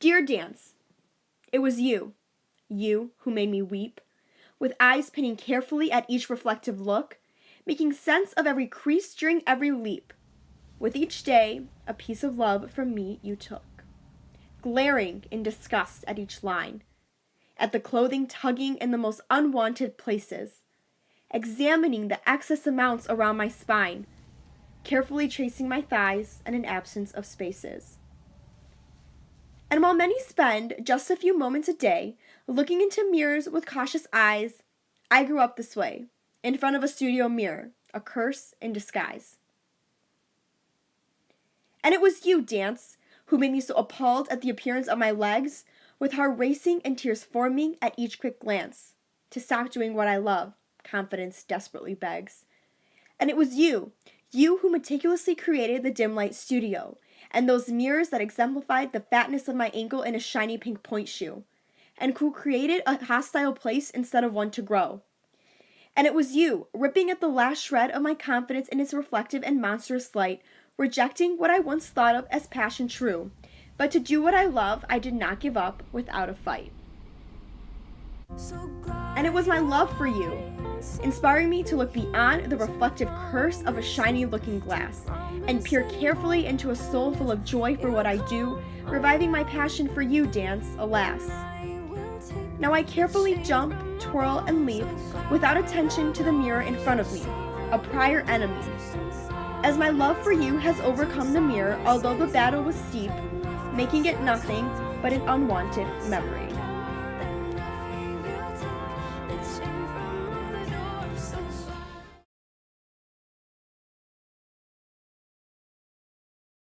Dear Dance, it was you who made me weep, with eyes pinning carefully at each reflective look, making sense of every crease during every leap. With each day, a piece of love from me you took, glaring in disgust at each line, at the clothing tugging in the most unwanted places, examining the excess amounts around my spine, carefully tracing my thighs and an absence of spaces. And while many spend just a few moments a day looking into mirrors with cautious eyes, I grew up this way, in front of a studio mirror, a curse in disguise. And it was you, Dance, who made me so appalled at the appearance of my legs, with heart racing and tears forming at each quick glance. To stop doing what I love, confidence desperately begs. And it was you who meticulously created the dim light studio, and those mirrors that exemplified the fatness of my ankle in a shiny pink point shoe, and who created a hostile place instead of one to grow. And it was you, ripping at the last shred of my confidence in its reflective and monstrous light, rejecting what I once thought of as passion true, but to do what I love, I did not give up without a fight. And it was my love for you, inspiring me to look beyond the reflective curse of a shiny looking glass, and peer carefully into a soul full of joy for what I do, reviving my passion for you, Dance, alas. Now I carefully jump, twirl, and leap without attention to the mirror in front of me, a prior enemy, as my love for you has overcome the mirror, although the battle was steep, making it nothing but an unwanted memory.